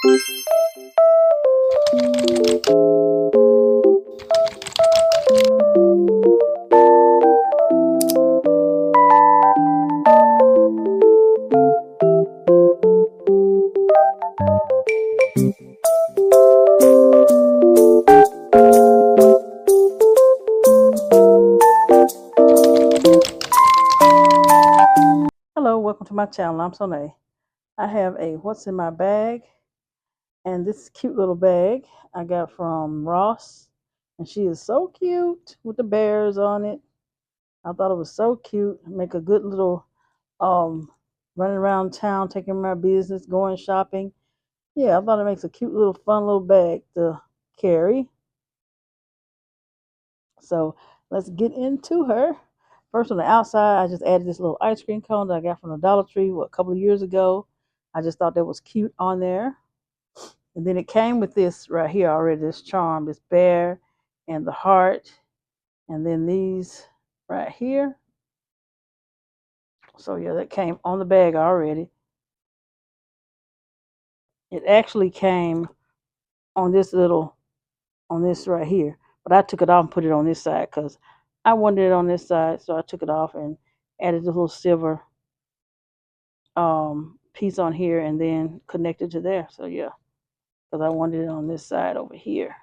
Hello, welcome to my channel. I'm Sonae. I have a what's in my bag, and this cute little bag I got from Ross, and she is so cute with the bears on it. I thought it was so cute. Make a good little um running around town, taking my business, going shopping. Yeah, I thought it makes a cute little fun little bag to carry. So let's get into her. First, on the outside, I just added this little ice cream cone that I got from the Dollar Tree a couple of years ago. I just thought that was cute on there. And then it came with this right here already, this charm, this bear and the heart. And then these right here. So yeah, that came on the bag already. It actually came on on this right here. But I took it off and put it on this side because I wanted it on this side. So I took it off and added the little silver piece on here and then connected to there. So yeah, because I wanted it on this side over here.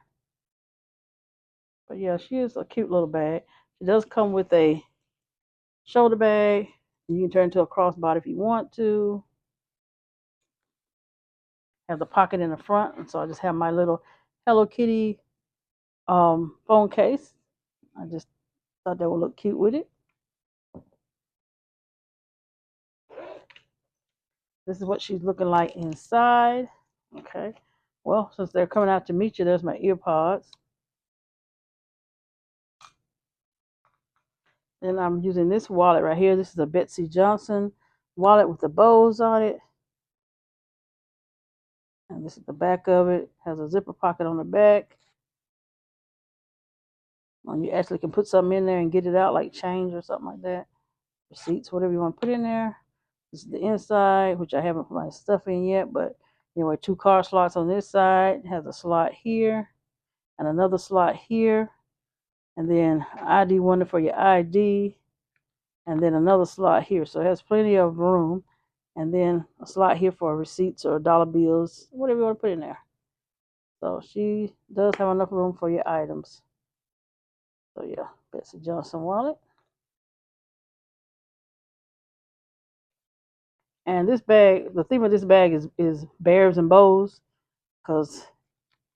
But yeah, she is a cute little bag. She does come with a shoulder bag. You can turn it into a crossbody if you want to. Have the pocket in the front, and so I just have my little Hello Kitty phone case. I just thought that would look cute with it. This is what she's looking like inside. Okay. Well, since they're coming out to meet you, there's my ear pods. Then I'm using this wallet right here. This is a Betsy Johnson wallet with the bows on it. And this is the back of it. Has a zipper pocket on the back. And you actually can put something in there and get it out, like change or something like that. Receipts, whatever you want to put in there. This is the inside, which I haven't put my stuff in yet. But anyway, 2 card slots on this side. It has a slot here and another slot here. And then ID one for your ID. And then another slot here. So it has plenty of room. And then a slot here for receipts or dollar bills, whatever you want to put in there. So she does have enough room for your items. So yeah, Betsy Johnson wallet. And this bag, the theme of this bag is bears and bows, because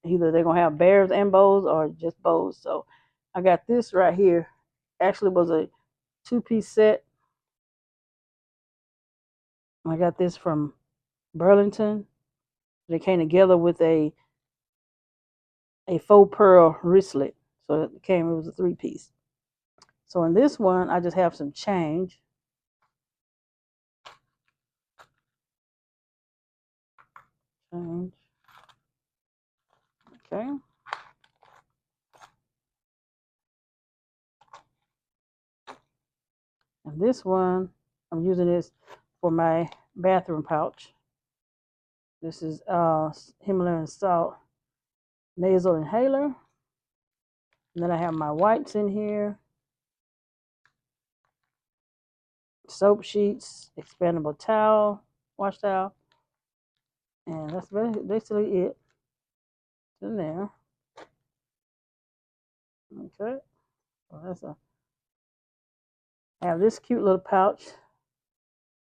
either they're gonna have bears and bows or just bows. So I got this right here. Actually was a 2-piece set. I got this from Burlington. They came together with a faux pearl wristlet. So it was a 3-piece. So in this one, I just have some change. Change. Okay. And this one, I'm using this for my bathroom pouch. This is Himalayan salt nasal inhaler. And then I have my wipes in here, soap sheets, expandable towel, wash towel, and that's basically it in there. Okay, so I have this cute little pouch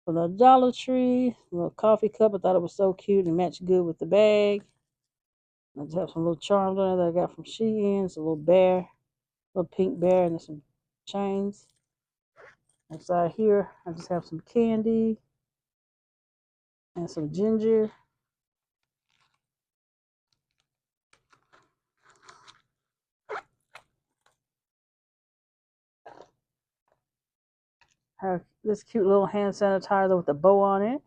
for the Dollar Tree, a little coffee cup. I thought it was so cute and matched good with the bag. I just have some little charms on it that I got from Shein. It's a little bear, little pink bear, and some chains. Inside here, I just have some candy and some ginger. I have this cute little hand sanitizer with a bow on it.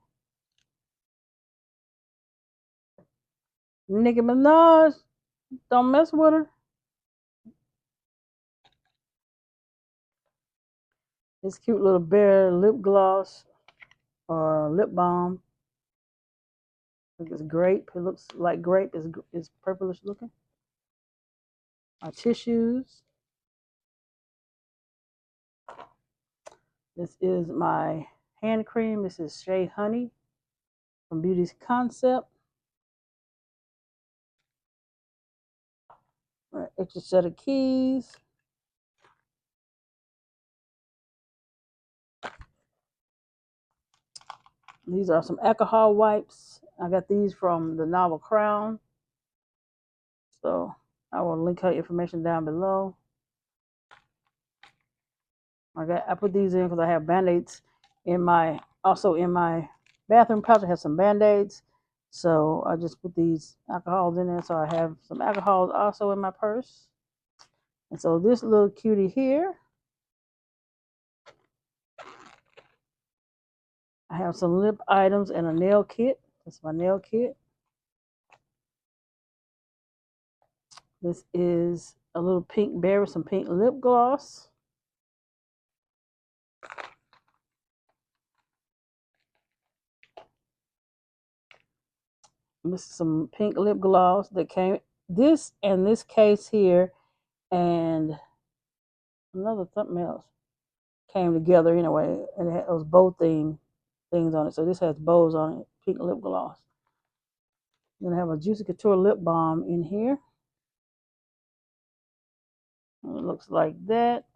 Nicki Minaj, don't mess with her. This cute little bear lip gloss or lip balm. I think it's grape. It looks like grape. Is purplish looking. My tissues. This is my hand cream. This is Shea Honey from Beauty's Concept. Right, extra set of keys. These are some alcohol wipes. I got these from the Novel Crown. So I will link her information down below. I put these in because I have band-aids in my bathroom pouch. I have some band-aids. So I just put these alcohols in there. So I have some alcohols also in my purse. And so this little cutie here, I have some lip items and a nail kit. That's my nail kit. This is a little pink berry, some pink lip gloss. This is some pink lip gloss that came, this and this case here and another something else came together anyway, and it had those bow things on it. So this has bows on it, pink lip gloss. Then I have a Juicy Couture lip balm in here. And it looks like that.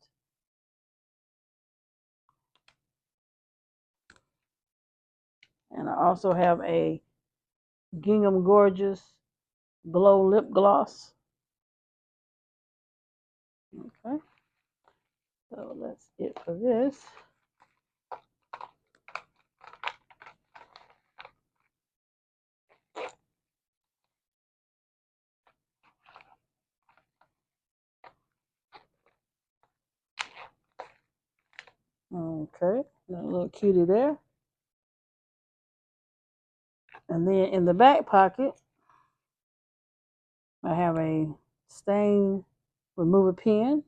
And I also have a Gingham Gorgeous Glow Lip Gloss. Okay. So that's it for this. Okay, that little cutie there. And then in the back pocket, I have a stain remover pen.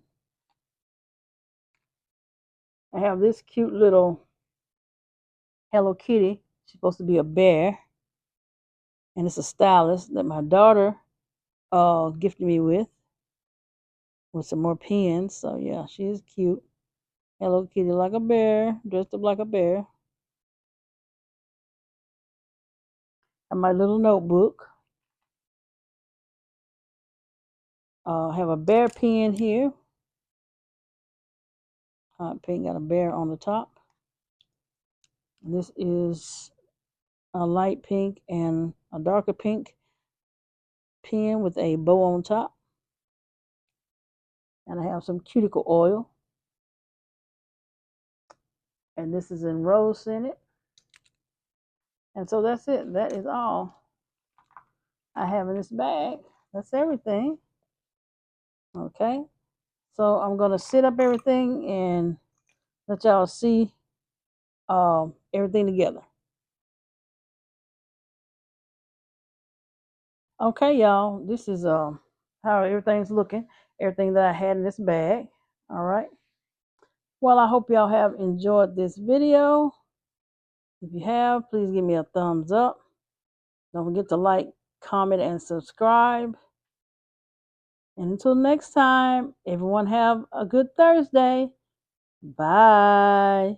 I have this cute little Hello Kitty. She's supposed to be a bear. And it's a stylus that my daughter gifted me with some more pens. So yeah, she is cute. Hello Kitty like a bear, dressed up like a bear. And my little notebook. I have a bear pen here. Hot pink, got a bear on the top. This is a light pink and a darker pink pen with a bow on top. And I have some cuticle oil. And this is in rose scented. And so that's it. That is all I have in this bag. That's everything. Okay. So I'm going to set up everything and let y'all see everything together. Okay, y'all. This is how everything's looking. Everything that I had in this bag. All right. Well, I hope y'all have enjoyed this video. If you have, please give me a thumbs up. Don't forget to like, comment, and subscribe. And until next time, everyone have a good Thursday. Bye.